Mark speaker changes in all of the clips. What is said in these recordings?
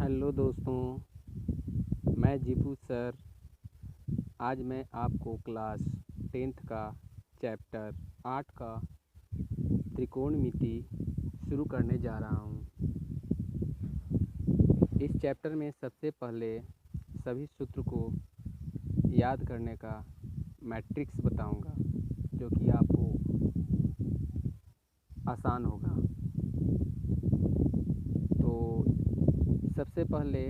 Speaker 1: Hello दोस्तों, मैं जीपू sir. आज मैं आपको क्लास 10th का चैप्टर 8 का त्रिकोणमिति शुरू करने जा रहा हूँ। इस चैप्टर में सबसे पहले सभी सूत्र को याद करने का मैट्रिक्स बताऊंगा, जो कि आपको आसान होगा। तो सबसे पहले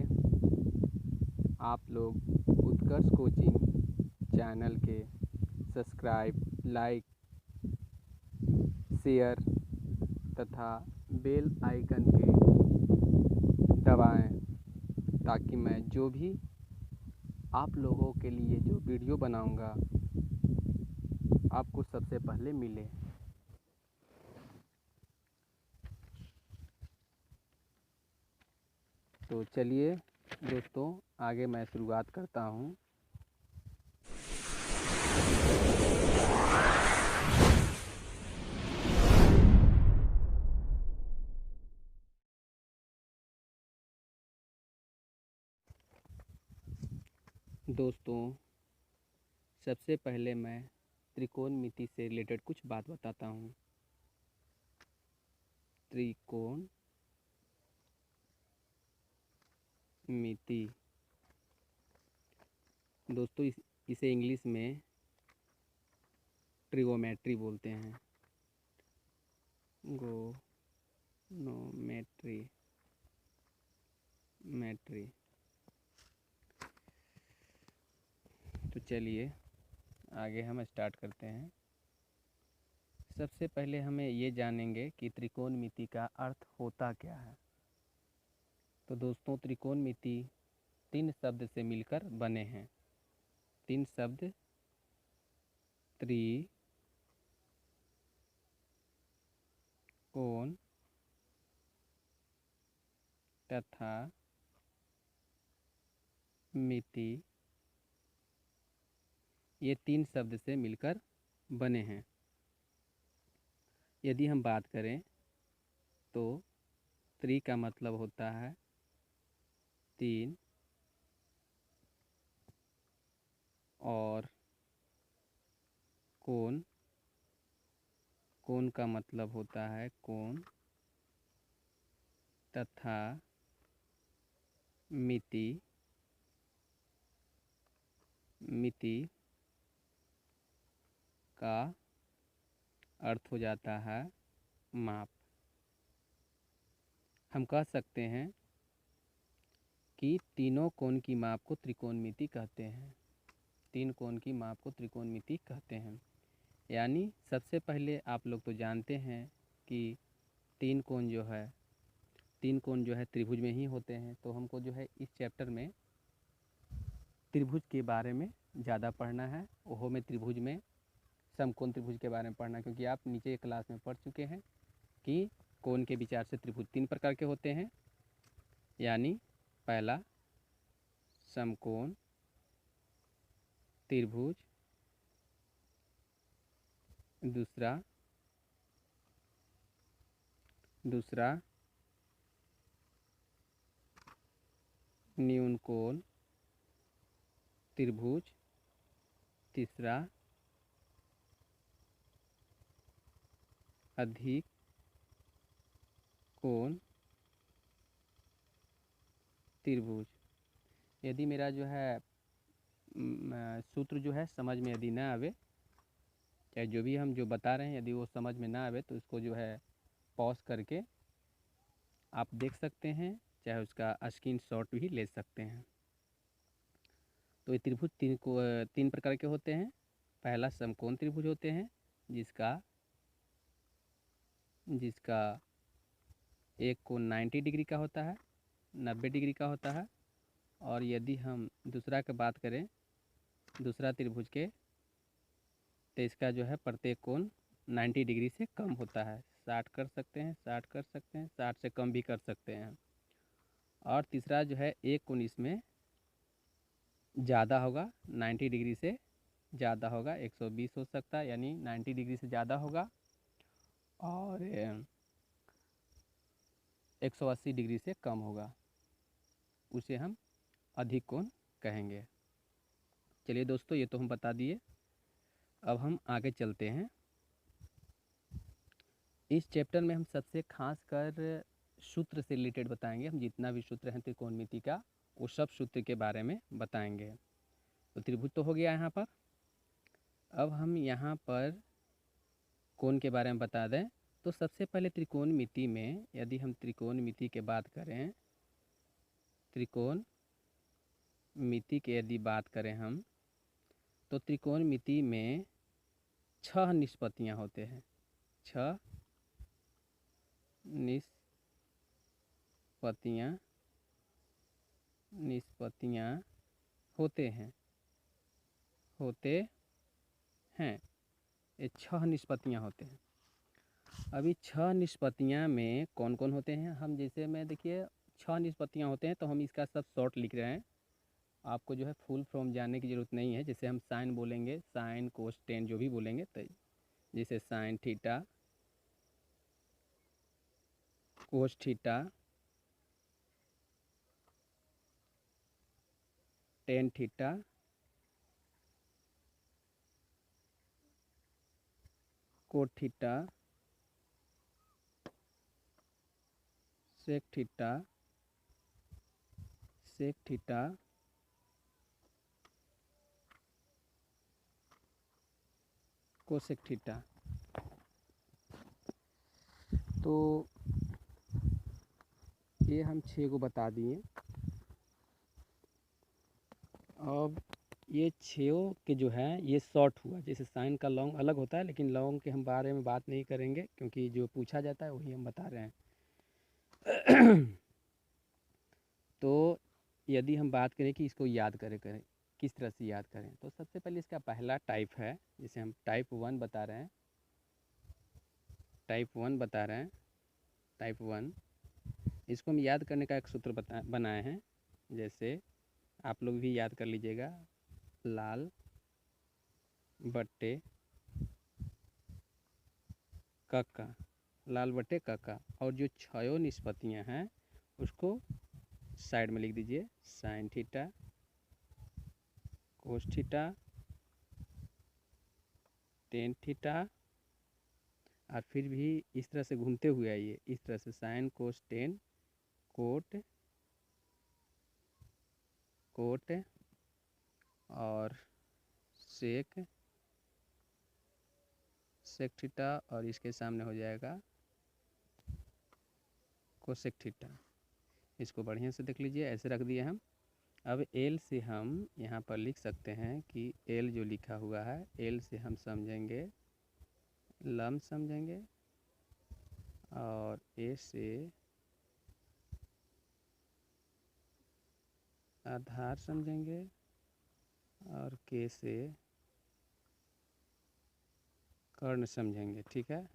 Speaker 1: आप लोग उत्कर्ष कोचिंग चैनल के सब्सक्राइब, लाइक, शेयर तथा बेल आइकन के दबाएं, ताकि मैं जो भी आप लोगों के लिए जो वीडियो बनाऊंगा आपको सबसे पहले मिले। तो चलिए दोस्तों, आगे मैं शुरुआत करता हूँ। दोस्तों, सबसे पहले मैं त्रिकोणमिति से रिलेटेड कुछ बात बताता हूँ। त्रिकोणमिति दोस्तों, इसे इंग्लिश में ट्रिगोमेट्री बोलते हैं। मैट्री। तो चलिए आगे हम स्टार्ट करते हैं। सबसे पहले हमें ये जानेंगे कि त्रिकोणमिति का अर्थ होता क्या है। तो दोस्तों, त्रिकोणमिति 3 शब्द से मिलकर बने हैं। 3 शब्द त्रिकोण तथा मिति, ये 3 शब्द से मिलकर बने हैं। यदि हम बात करें तो त्रि का मतलब होता है 3 और कोण का मतलब होता है कोण तथा मिति का अर्थ हो जाता है माप। हम कह सकते हैं कि तीनों कोण की माप को त्रिकोणमिति कहते हैं। 3 कोण की माप को त्रिकोणमिति कहते हैं। यानी सबसे पहले आप लोग तो जानते हैं कि 3 कोण जो है त्रिभुज में ही होते हैं। तो हमको जो है इस चैप्टर में त्रिभुज के बारे में ज़्यादा पढ़ना है। ओहो में त्रिभुज में समकोण त्रिभुज के बारे में पढ़ना, क्योंकि आप नीचे क्लास में पढ़ चुके हैं कि कोण के विचार से त्रिभुज 3 प्रकार के होते हैं। यानी पहला समकोण त्रिभुज, दूसरा न्यून कोण त्रिभुज, तीसरा अधिक कोण त्रिभुज। यदि मेरा जो है सूत्र जो है समझ में यदि ना आवे, चाहे जो भी हम जो बता रहे हैं यदि वो समझ में ना आवे, तो इसको जो है पॉज करके आप देख सकते हैं, चाहे उसका स्क्रीनशॉट भी ले सकते हैं। तो ये त्रिभुज 3 प्रकार के होते हैं। पहला समकोण त्रिभुज होते हैं, जिसका एक कोण 90 डिग्री का होता है, 90 डिग्री का होता है। और यदि हम दूसरा की बात करें, दूसरा त्रिभुज के, तो इसका जो है प्रत्येक कोण 90 डिग्री से कम होता है। 60 कर सकते हैं, 60 कर सकते हैं, 60 से कम भी कर सकते हैं। और तीसरा जो है एक कोण इसमें ज़्यादा होगा, 90 डिग्री से ज़्यादा होगा, 120 हो सकता है, यानी 90 डिग्री से ज़्यादा होगा। और 180 डिग्री से कम होगा। उसे हम अधिक कोण कहेंगे। चलिए दोस्तों, ये तो हम बता दिए। अब हम आगे चलते हैं। इस चैप्टर में हम सबसे खास कर सूत्र से रिलेटेड बताएंगे। हम जितना भी सूत्र हैं त्रिकोणमिति का, वो सब सूत्र के बारे में बताएंगे। तो त्रिभुज तो हो गया यहाँ पर। अब हम यहाँ पर कोण के बारे में बता दें। तो सबसे पहले त्रिकोणमिति में यदि हम त्रिकोणमिति की बात करें, त्रिकोणमिति की यदि बात करें हम, तो त्रिकोणमिति में 6 निष्पत्तियाँ होते हैं। 6 निष्पत्तियाँ होते हैं। ये 6 निष्पत्तियाँ होते हैं। अभी 6 निष्पत्तियाँ में कौन कौन होते हैं, हम जैसे में देखिए 6 निष्पत्तियाँ होते हैं, तो हम इसका सब शॉर्ट लिख रहे हैं। आपको जो है फुल फॉर्म जानने की ज़रूरत नहीं है। जैसे हम साइन बोलेंगे, साइन कोस टेन जो भी बोलेंगे, तो जैसे sine theta, cos theta, tan theta, cot theta, sec theta, cosec theta. तो ये हम 6 को बता दिए। अब ये 6 के जो है ये शॉर्ट हुआ। जैसे साइन का लॉन्ग अलग होता है, लेकिन लॉन्ग के हम बारे में बात नहीं करेंगे, क्योंकि जो पूछा जाता है वही हम बता रहे हैं। तो यदि हम बात करें कि इसको याद करें किस तरह से याद करें, तो सबसे पहले इसका पहला टाइप है, जिसे हम टाइप 1 बता रहे हैं। टाइप 1 इसको हम याद करने का एक सूत्र बनाए हैं। जैसे आप लोग भी याद कर लीजिएगा, लाल बट्टे कक्का। और जो 6 निष्पत्तियाँ हैं उसको साइड में लिख दीजिए। Sign theta, cos theta, tan theta, और फिर भी इस तरह से घूमते हुए आइए, इस तरह से साइन कोस टेन, कोट और सेक थीटा, और इसके सामने हो जाएगा कोसेक थीटा। इसको बढ़िया से देख लीजिए, ऐसे रख दिए हम। अब एल से हम यहाँ पर लिख सकते हैं कि एल जो लिखा हुआ है, एल से हम समझेंगे लंब समझेंगे, और ए से आधार समझेंगे, और के से कर्ण समझेंगे। ठीक है,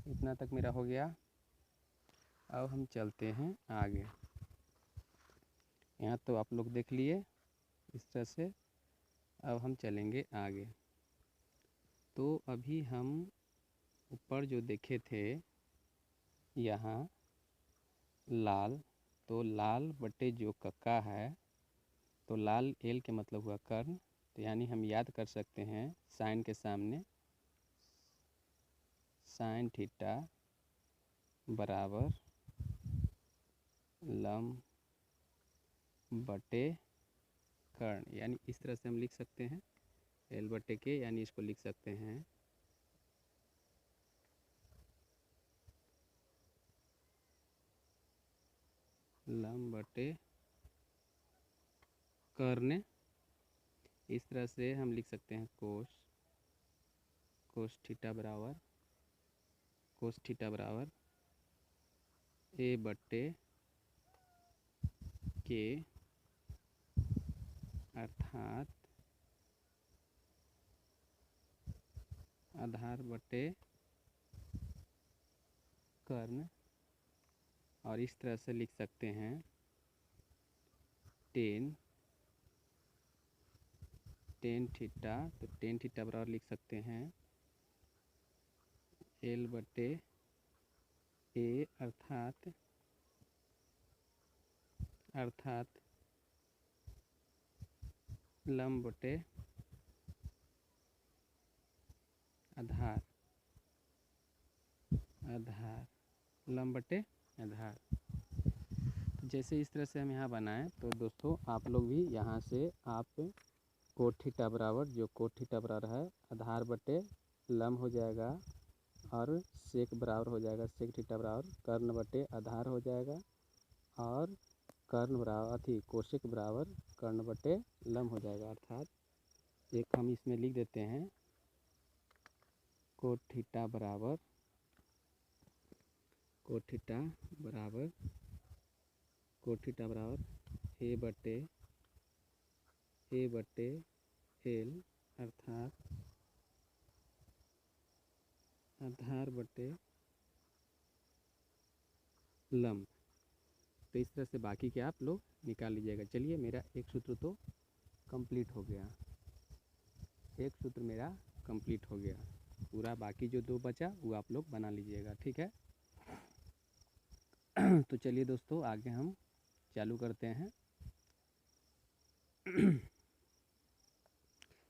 Speaker 1: इतना तक मेरा हो गया। अब हम चलते हैं आगे। यहाँ तो आप लोग देख लिए इस तरह से। अब हम चलेंगे आगे। तो अभी हम ऊपर जो देखे थे यहाँ लाल, तो लाल बटे जो कक्का है, तो लाल एल के मतलब हुआ कर्ण। तो यानी हम याद कर सकते हैं साइन के सामने साइन थीटा बराबर लंब बटे कर्ण। यानी इस तरह से हम लिख सकते हैं एल बटे के, यानी इसको लिख सकते हैं लंब बटे कर्ण। इस तरह से हम लिख सकते हैं कोस थीटा बराबर ए बटे के, अर्थात आधार बटे कर्ण। और इस तरह से लिख सकते हैं टेन थीटा। तो टेन थीटा बराबर लिख सकते हैं एल बटे ए, अर्थात अर्थात लंब बटे आधार, लंब बटे आधार। तो जैसे इस तरह से हम यहाँ बनाएं तो दोस्तों आप लोग भी यहाँ से आप कोट थीटा बराबर, जो कोट थीटा बराबर है आधार बटे लंब हो जाएगा, और सेक बराबर हो जाएगा सेक थीटा बराबर कर्ण बटे आधार हो जाएगा, और कर्ण बराबर कोसेक बराबर कर्ण बटे लंब हो जाएगा। अर्थात एक हम इसमें लिख देते हैं कोट थीटा बराबर ए बटे एल, अर्थात आधार बटे लंब। तो इस तरह से बाकी के आप लोग निकाल लीजिएगा। चलिए मेरा एक सूत्र तो कंप्लीट हो गया, एक सूत्र मेरा कंप्लीट हो गया, पूरा बाकी जो दो बचा वो आप लोग बना लीजिएगा, ठीक है। तो चलिए दोस्तों आगे हम चालू करते हैं।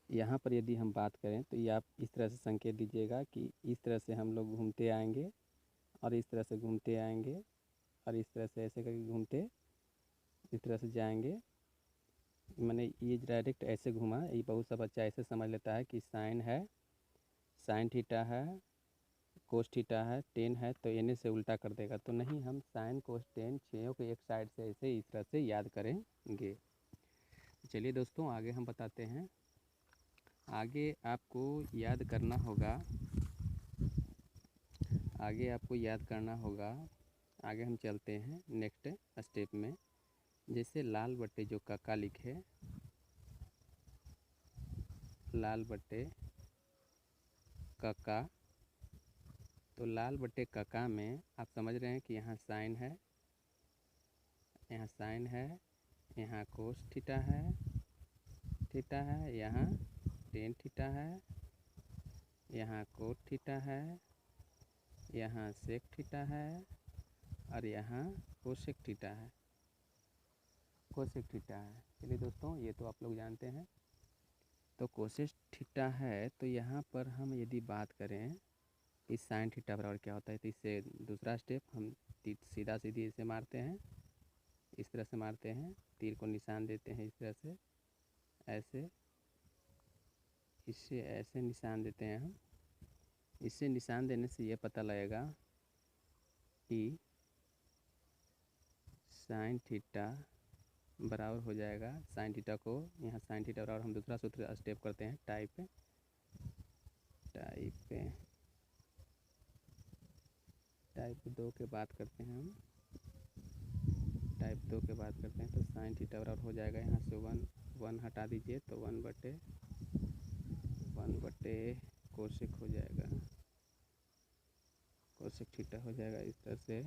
Speaker 1: यहाँ पर यदि हम बात करें तो ये आप इस तरह से संकेत दीजिएगा कि इस तरह से हम लोग घूमते आएंगे, और इस तरह से घूमते आएंगे, और इस तरह से ऐसे करके घूमते इस तरह से जाएंगे। मैंने ये डायरेक्ट ऐसे घूमा, ये बहुत सा बच्चा ऐसे समझ लेता है कि साइन थीटा है, कोस थीटा है, टेन है, तो एन से उल्टा कर देगा। तो नहीं, हम साइन कोस टेन छयों को एक साइड से ऐसे इस तरह से याद करेंगे। चलिए दोस्तों आगे हम बताते हैं। आगे आपको याद करना होगा, आगे हम चलते हैं नेक्स्ट स्टेप में। जैसे लाल बट्टे जो कक्का लिखे, लाल बट्टे कक्का, तो लाल बट्टे कक्का में आप समझ रहे हैं कि यहाँ साइन है, यहाँ कोस थीटा है, यहाँ टेन थीटा है, यहाँ कोट थीटा है, यहाँ सेक थीटा है, और यहाँ कोसेक थीटा है। चलिए दोस्तों ये तो आप लोग जानते हैं। तो कोसेक थीटा है, तो यहाँ पर हम यदि बात करें इस साइन थीटा बराबर क्या होता है, तो इससे दूसरा स्टेप हम सीधा सीधी इसे मारते हैं, इस तरह से मारते हैं, तीर को निशान देते हैं इस तरह से, ऐसे इससे ऐसे निशान देते हैं हम। इससे निशान देने से ये पता लगेगा कि साइन थीटा बराबर हो जाएगा, साइन थीटा को यहाँ साइन थीटा बराबर हम दूसरा सूत्र स्टेप करते हैं, टाइप 2 के बात करते हैं हम, तो साइन थीटा बराबर हो जाएगा, यहाँ से वन हटा दीजिए तो वन बटे कोसेक हो जाएगा, कोसेक थीटा हो जाएगा। इस तरह से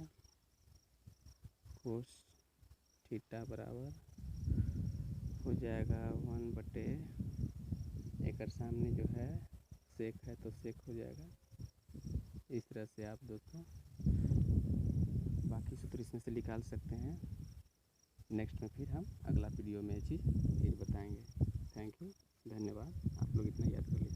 Speaker 1: कोस थीटा बराबर हो जाएगा 1 बटे, एक सामने जो है सेक है तो सेक हो जाएगा। इस तरह से आप दोस्तों बाकी सूत्र इसमें से निकाल सकते हैं। नेक्स्ट में फिर हम अगला वीडियो में ये चीज़ फिर बताएंगे। थैंक यू, धन्यवाद। आप लोग इतना याद कर लीजिए।